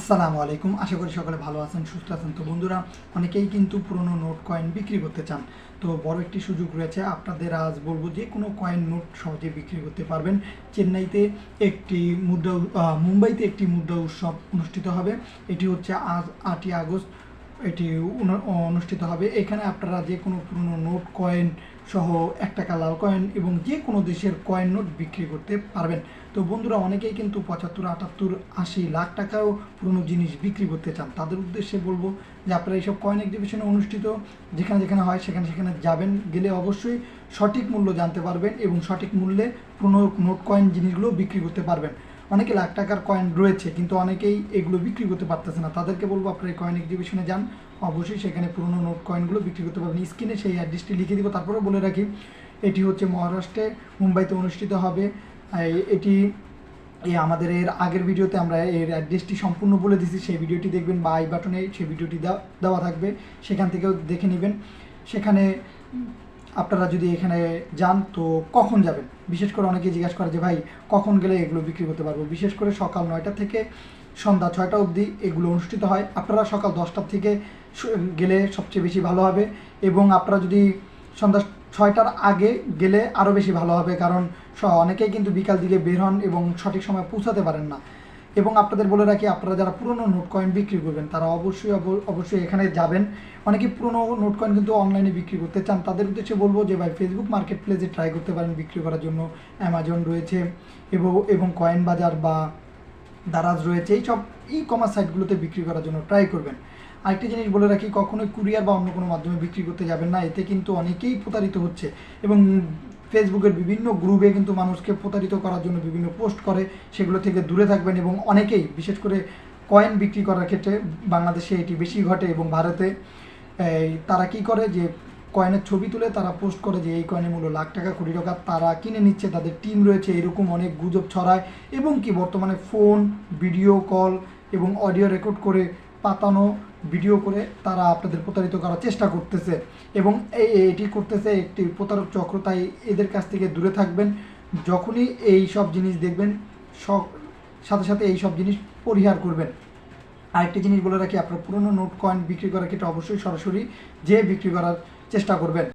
আসসালামু আলাইকুম। আশা করি সকলে ভালো আছেন, সুস্থ আছেন। তো বন্ধুরা, অনেকেই কিন্তু পুরনো নোট কয়েন বিক্রি করতে চান। তো বড় একটি সুযোগ রয়েছে আপনাদের। আজ বলবো যে কোনো কয়েন নোট সহজে বিক্রি করতে পারবেন। চেন্নাইতে একটি মুম্বাইতে একটি মুদ্রা উৎসব অনুষ্ঠিত হবে। এটি হচ্ছে আজ 8ই আগস্ট এটি অনুষ্ঠিত হবে। এখানে আপনারা যে কোনো পুরনো নোট কয়েন সহ 1 টাকা লাল কয়েন এবং যে কোনো দেশের কয়েন নোট বিক্রি করতে পারবেন। তো বন্ধুরা, অনেকেই কিন্তু 75, 78, 80 লাখ টাকাও পুরনো জিনিস বিক্রি করতে চান। তাদের উদ্দেশ্যে বলবো যে আপনারা এইসব কয়েন এক্সিবিশনে অনুষ্ঠিত যেখানে যেখানে হয় সেখানে যাবেন। গেলে অবশ্যই সঠিক মূল্য জানতে পারবেন এবং সঠিক মূল্যে পুরনো নোট কয়েন জিনিসগুলো বিক্রি করতে পারবেন। অনেকে লাখ টাকার কয়েন রয়েছে কিন্তু অনেকেই এগুলো বিক্রি করতে পারতেছে না। তাদেরকে বলবো আপনারা এই কয়েন এক্সিবিশনে যান, অবশ্যই সেখানে পুরনো নোট কয়েনগুলো বিক্রি করতে পারবেন। স্ক্রিনে সেই অ্যাড্রেসটি লিখে দিব। তারপরে বলে রাখি, এটি হচ্ছে মহারাষ্ট্রে মুম্বাইতে অনুষ্ঠিত হবে। এটি আমাদের এর আগের ভিডিওতে আমরা এর অ্যাড্রেসটি সম্পূর্ণ বলে দিয়েছি। সেই ভিডিওটি দেখবেন বা আই বাটনে সেই ভিডিওটি দেওয়া থাকবে, সেখান থেকেও দেখে নেবেন। সেখানে আপনারা যদি এখানে যান তো কখন যাবেন, বিশেষ করে অনেকে জিজ্ঞাসা করে যে ভাই কখন গেলে এগুলো বিক্রি করতে পারবো। বিশেষ করে সকাল 9টা থেকে সন্ধ্যা 6টা অবধি এগুলো অনুষ্ঠিত হয়। আপনারা সকাল 10টার থেকে গেলে সবচেয়ে বেশি ভালো হবে এবং আপনারা যদি সন্ধ্যা 6টার আগে গেলে আরও বেশি ভালো হবে, কারণ অনেকেই কিন্তু বিকাল দিকে বের হন এবং সঠিক সময় পৌঁছাতে পারেন না। এবং আপনাদের বলে রাখি, আপনারা যারা পুরনো নোট কয়েন বিক্রি করবেন তারা অবশ্যই এখানে যাবেন। অনেকে পুরনো নোট কয়েন কিন্তু অনলাইনে বিক্রি করতে চান। তাদের উদ্দেশ্যে বলবো যে ভাই ফেসবুক মার্কেট প্লেসে ট্রাই করতে পারেন বিক্রি করার জন্য। অ্যামাজন রয়েছে এবং কয়েন বাজার বা দারাজ রয়েছে, এইসব কমার্স সাইটগুলোতে বিক্রি করার জন্য ট্রাই করবেন। আরেকটি জিনিস বলে রাখি, কখনোই কুরিয়ার বা অন্য কোনো মাধ্যমে বিক্রি করতে যাবেন না। এতে কিন্তু অনেকেই প্রতারিত হচ্ছে এবং ফেসবুকের বিভিন্ন গ্রুপে কিন্তু মানুষকে প্রতারিত করার জন্য বিভিন্ন পোস্ট করে, সেগুলো থেকে দূরে থাকবেন। এবং অনেকেই বিশেষ করে কয়েন বিক্রি করার ক্ষেত্রে বাংলাদেশে এটি বেশি ঘটে এবং ভারতে তারা কি করে যে কয়েনের ছবি তুলে তারা পোস্ট করে যে এই কয়েনের মূল্য লাখ টাকা, কোটি টাকা, তারা কিনে নিচ্ছে, তাদের টিম রয়েছে, এরকম অনেক গুজব ছড়ায়। এবং কি বর্তমানে ফোন, ভিডিও কল এবং অডিও রেকর্ড করে পাতানো ভিডিও করে তারা আপনাদের প্রতারিত করার চেষ্টা করতেছে এবং এটি করতেছে একটি প্রতারক চক্র। তাই এদের কাছ থেকে দূরে থাকবেন। যখনই এই সব জিনিস দেখবেন সাথে সাথে এই সব জিনিস পরিহার করবেন। আরেকটি জিনিস বলে রাখি, আপনার পুরনো নোট কয়েন বিক্রি করার ক্ষেত্রে অবশ্যই সরাসরি যে বিক্রি করার চেষ্টা করবেন।